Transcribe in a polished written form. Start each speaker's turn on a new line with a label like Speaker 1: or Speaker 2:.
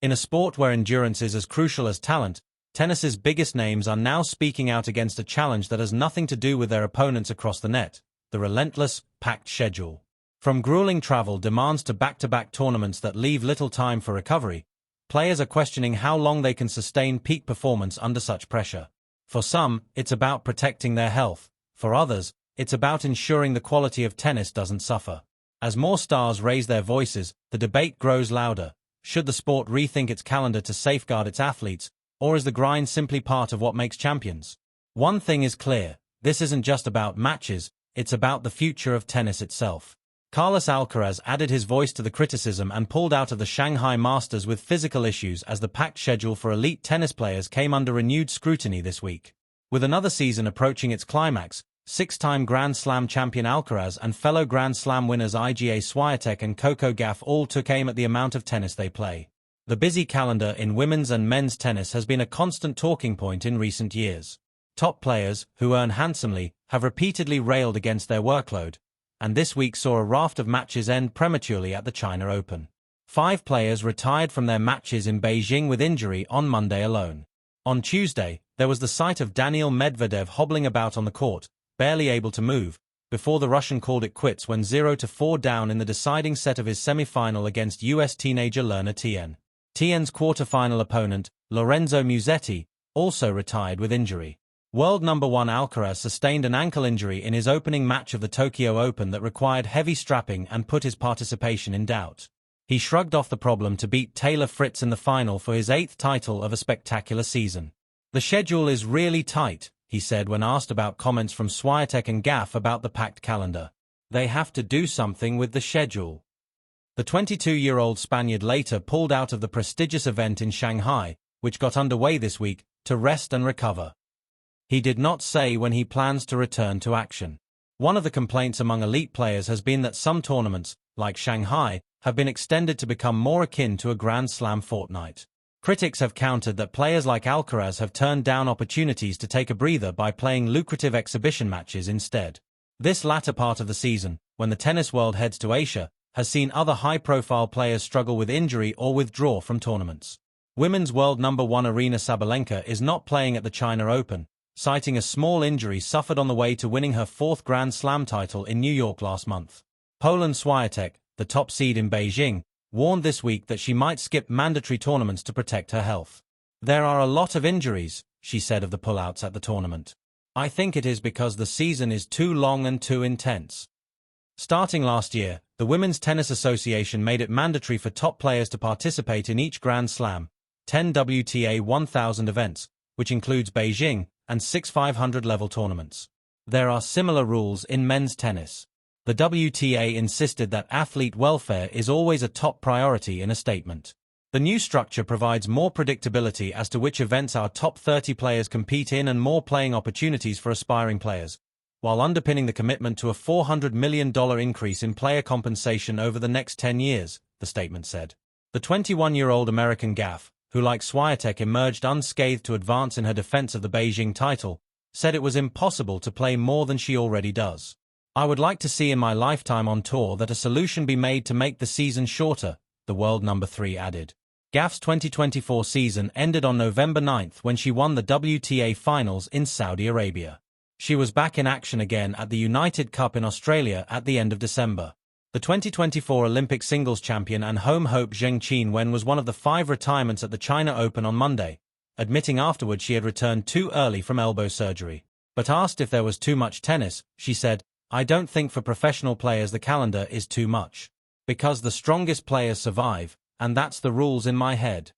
Speaker 1: In a sport where endurance is as crucial as talent, tennis's biggest names are now speaking out against a challenge that has nothing to do with their opponents across the net: the relentless, packed schedule. From grueling travel demands to back-to-back tournaments that leave little time for recovery, players are questioning how long they can sustain peak performance under such pressure. For some, it's about protecting their health. For others, it's about ensuring the quality of tennis doesn't suffer. As more stars raise their voices, the debate grows louder. Should the sport rethink its calendar to safeguard its athletes, or is the grind simply part of what makes champions? One thing is clear: this isn't just about matches, it's about the future of tennis itself. Carlos Alcaraz added his voice to the criticism and pulled out of the Shanghai Masters with physical issues as the packed schedule for elite tennis players came under renewed scrutiny this week. With another season approaching its climax, six-time Grand Slam champion Alcaraz and fellow Grand Slam winners Iga Swiatek and Coco Gauff all took aim at the amount of tennis they play. The busy calendar in women's and men's tennis has been a constant talking point in recent years. Top players, who earn handsomely, have repeatedly railed against their workload, and this week saw a raft of matches end prematurely at the China Open. 5 players retired from their matches in Beijing with injury on Monday alone. On Tuesday, there was the sight of Daniil Medvedev hobbling about on the court, barely able to move, before the Russian called it quits when 0-4 down in the deciding set of his semi-final against US teenager learner Tien. Tien's quarter-final opponent, Lorenzo Musetti, also retired with injury. World number 1 Alcaraz sustained an ankle injury in his opening match of the Tokyo Open that required heavy strapping and put his participation in doubt. He shrugged off the problem to beat Taylor Fritz in the final for his 8th title of a spectacular season. "The schedule is really tight," he said when asked about comments from Swiatek and Gauff about the packed calendar. "They have to do something with the schedule." The 22-year-old Spaniard later pulled out of the prestigious event in Shanghai, which got underway this week, to rest and recover. He did not say when he plans to return to action. One of the complaints among elite players has been that some tournaments, like Shanghai, have been extended to become more akin to a Grand Slam fortnight. Critics have countered that players like Alcaraz have turned down opportunities to take a breather by playing lucrative exhibition matches instead. This latter part of the season, when the tennis world heads to Asia, has seen other high-profile players struggle with injury or withdraw from tournaments. Women's world number 1 Aryna Sabalenka is not playing at the China Open, citing a small injury suffered on the way to winning her 4th Grand Slam title in New York last month. Poland's Swiatek, the top seed in Beijing, warned this week that she might skip mandatory tournaments to protect her health. "There are a lot of injuries," she said of the pullouts at the tournament. "I think it is because the season is too long and too intense." Starting last year, the Women's Tennis Association made it mandatory for top players to participate in each Grand Slam, 10 WTA 1000 events, which includes Beijing, and 6 500-level tournaments. There are similar rules in men's tennis. The WTA insisted that athlete welfare is always a top priority in a statement. The new structure provides more predictability as to which events our top 30 players compete in and more playing opportunities for aspiring players, while underpinning the commitment to a $400 million increase in player compensation over the next 10 years, the statement said. The 21-year-old American Gauff, who like Swiatek emerged unscathed to advance in her defense of the Beijing title, said it was impossible to play more than she already does. "I would like to see in my lifetime on tour that a solution be made to make the season shorter," the world number 3 added. Gauff's 2024 season ended on November 9 when she won the WTA Finals in Saudi Arabia. She was back in action again at the United Cup in Australia at the end of December. The 2024 Olympic singles champion and home hope Zheng Qinwen was one of the 5 retirements at the China Open on Monday, admitting afterward she had returned too early from elbow surgery. But asked if there was too much tennis, she said, "I don't think for professional players the calendar is too much. Because the strongest players survive, and that's the rules in my head."